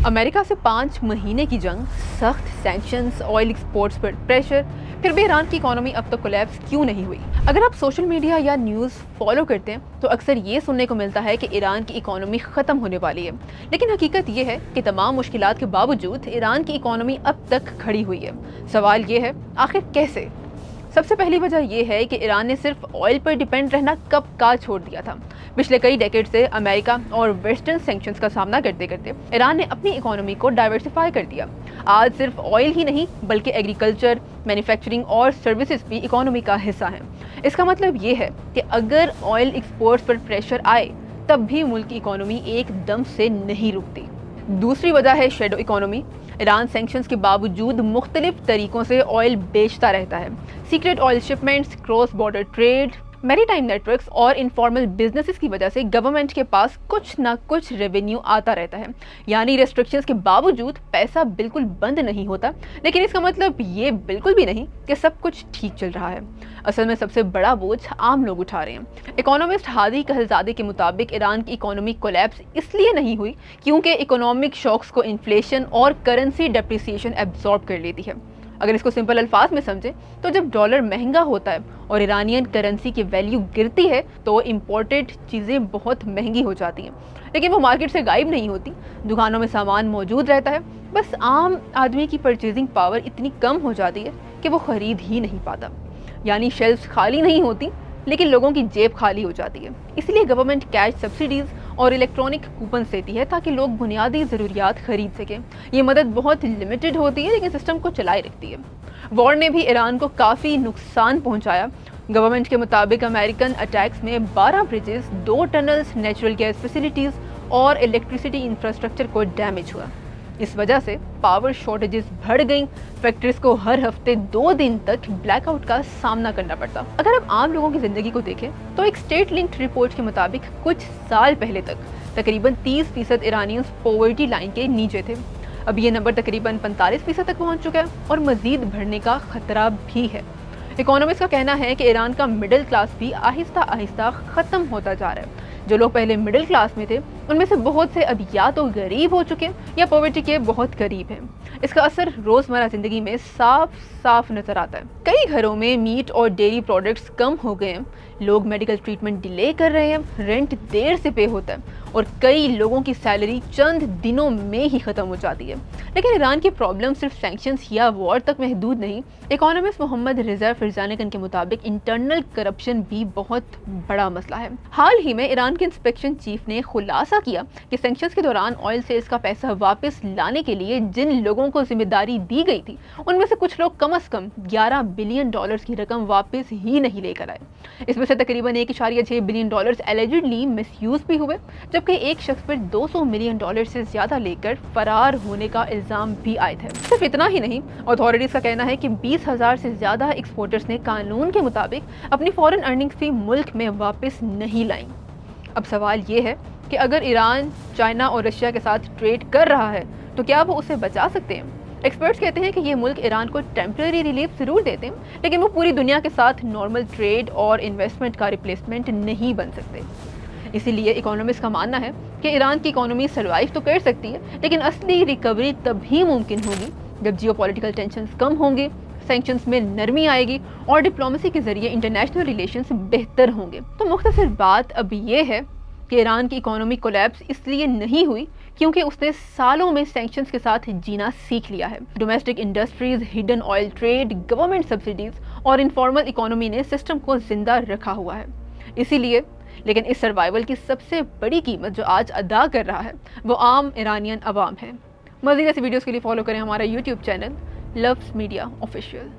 America से 5 महीने की जंग, सख्त सैंक्शंस, ऑयल एक्सपोर्ट्स पर प्रेशर, फिर भी ईरान की इकोनॉमी अब तक कोलैप्स क्यों नहीं हुई? अगर आप सोशल मीडिया या न्यूज़ फॉलो करते हैं तो अक्सर ये सुनने को मिलता है कि ईरान की इकोनॉमी ख़त्म होने वाली है। लेकिन हकीकत ये है कि तमाम मुश्किलात के बावजूद ईरान की इकोनॉमी अब तक खड़ी हुई है। सवाल ये है, आखिर कैसे? सबसे पहली वजह यह है कि ईरान ने सिर्फ ऑयल पर डिपेंड रहना कब का छोड़ दिया था। पिछले कई डेकेड से अमेरिका और वेस्टर्न सैंक्शंस का सामना करते करते ईरान ने अपनी इकोनॉमी को डाइवर्सिफाई कर दिया। आज सिर्फ ऑयल ही नहीं बल्कि एग्रीकल्चर, मैन्युफैक्चरिंग और सर्विसेज भी इकोनॉमी का हिस्सा हैं। इसका मतलब ये है कि अगर ऑयल एक्सपोर्ट्स पर प्रेशर आए तब भी मुल्क की इकोनॉमी एकदम से नहीं रुकती। दूसरी वजह है शेडो इकोनॉमी। ईरान सैंक्शंस के बावजूद मुख्तलिफ तरीकों से ऑयल बेचता रहता है। Secret oil shipments, cross border trade, maritime networks और इनफॉर्मल बिजनेसेस की वजह से गवर्नमेंट के पास कुछ ना कुछ रेवेन्यू आता रहता है। यानी रेस्ट्रिक्शंस के बावजूद पैसा बिल्कुल बंद नहीं होता, लेकिन इसका मतलब ये बिल्कुल भी नहीं कि सब कुछ ठीक चल रहा है। असल में सबसे बड़ा बोझ आम लोग उठा रहे हैं। इकोनॉमिस्ट हादी कहलजादे के मुताबिक ईरान की इकोनॉमी कोलैप्स इसलिए नहीं हुई क्योंकि इकोनॉमिक शॉक्स को इन्फ्लेशन और करेंसी डेप्रिसिएशन एब्जॉर्ब कर लेती है। अगर इसको सिंपल अल्फाज में समझें तो जब डॉलर महंगा होता है और ईरानियन करेंसी की वैल्यू गिरती है तो इंपोर्टेड चीज़ें बहुत महंगी हो जाती हैं, लेकिन वो मार्केट से गायब नहीं होती। दुकानों में सामान मौजूद रहता है, बस आम आदमी की परचेजिंग पावर इतनी कम हो जाती है कि वो ख़रीद ही नहीं पाता। यानी शेल्फ्स खाली नहीं होती लेकिन लोगों की जेब खाली हो जाती है। इसलिए गवर्नमेंट कैश सब्सिडीज़ और इलेक्ट्रॉनिक कूपन्स देती है ताकि लोग बुनियादी ज़रूरियात खरीद सकें। ये मदद बहुत लिमिटेड होती है लेकिन सिस्टम को चलाए रखती है। वॉर ने भी ईरान को काफ़ी नुकसान पहुंचाया। गवर्नमेंट के मुताबिक अमेरिकन अटैक्स में 12 bridges, 2 tunnels, natural gas facilities और इलेक्ट्रिसिटी इंफ्रास्ट्रक्चर को डैमेज हुआ। इस वजह से पावर शॉर्टेजेस बढ़ गई। फैक्ट्रीज को हर हफ्ते 2 दिन तक ब्लैकआउट का सामना करना पड़ता। अगर आप आम लोगों की ज़िंदगी को देखें तो एक स्टेट लिंक्ड रिपोर्ट के मुताबिक कुछ साल पहले तक तकरीबन 30% ईरानियंस पॉवर्टी लाइन के नीचे थे। अब ये नंबर तकरीबन 45% तक पहुंच चुका है और मज़ीद बढ़ने का खतरा भी है। इकोनॉमिस्ट का कहना है कि ईरान का मिडिल क्लास भी आहिस्ता आहिस्ता ख़त्म होता जा रहा है। जो लोग पहले मिडिल क्लास में थे उनमें से बहुत से अब या तो गरीब हो चुके हैं या पॉवर्टी के बहुत करीब हैं। इसका असर रोज़मर्रा ज़िंदगी में साफ साफ नज़र आता है। कई घरों में मीट और डेयरी प्रोडक्ट्स कम हो गए हैं, लोग मेडिकल ट्रीटमेंट डिले कर रहे हैं, रेंट देर से पे होता है और कई लोगों की सैलरी चंद दिनों में ही ख़त्म हो जाती है। लेकिन ईरान की प्रॉब्लम सिर्फ सैंक्शंस या वॉर तक महदूद नहीं। इकोनॉमिस्ट मोहम्मद रिजा फिरजानिकन के मुताबिक इंटरनल करप्शन भी बहुत बड़ा मसला है। हाल ही में ईरान के इंस्पेक्शन चीफ ने खुलासा किया कि सैंक्शंस के दौरान ऑयल सेल्स का पैसा वापस लाने के लिए जिन लोगों को जिम्मेदारी दी गई थी उनमें से कुछ लोग कम से कम 11 बिलियन डॉलर्स की रकम वापस ही नहीं लेकर आए। इसमें से तकरीबन 1.6 बिलियन डॉलर्स एलिजिडली मिसयूज भी हुए, जबकि एक शख्स पर 200 मिलियन डॉलर से ज्यादा लेकर फरार होने का इल्जाम भी आए थे। सिर्फ इतना ही नहीं, अथॉरिटीज का कहना है कि 20,000 से ज्यादा एक्सपोर्टर्स ने कानून के मुताबिक अपनी फॉरेन अर्निंग्स भी मुल्क में वापस नहीं लाई। अब सवाल ये है कि अगर ईरान चाइना और रशिया के साथ ट्रेड कर रहा है तो क्या वो उसे बचा सकते हैं? एक्सपर्ट्स कहते हैं कि ये मुल्क ईरान को टेम्परेरी रिलीफ ज़रूर देते हैं, लेकिन वो पूरी दुनिया के साथ नॉर्मल ट्रेड और इन्वेस्टमेंट का रिप्लेसमेंट नहीं बन सकते। इसीलिए इकोनॉमिस्ट का मानना है कि ईरान की इकोनॉमी सर्वाइव तो कर सकती है, लेकिन असली रिकवरी तभी मुमकिन होगी जब जियोपॉलिटिकल टेंशन्स कम होंगे, सैंक्शंस में नरमी आएगी और डिप्लोमेसी के जरिए इंटरनेशनल रिलेशंस बेहतर होंगे। तो मुख्तसर बात अब ये है कि ईरान की इकोनॉमी कोलैप्स इसलिए नहीं हुई क्योंकि उसने सालों में सैंक्शंस के साथ जीना सीख लिया है। Domestic industries, hidden oil trade, government subsidies और इनफॉर्मल इकोनॉमी ने सिस्टम को जिंदा रखा हुआ है। इसीलिए लेकिन इस सर्वाइवल की सबसे बड़ी कीमत जो आज अदा कर रहा है वो आम ईरानियन अवाम है। मज़ीद ऐसी वीडियोज़ के लिए फॉलो करें हमारा YouTube channel loves media official.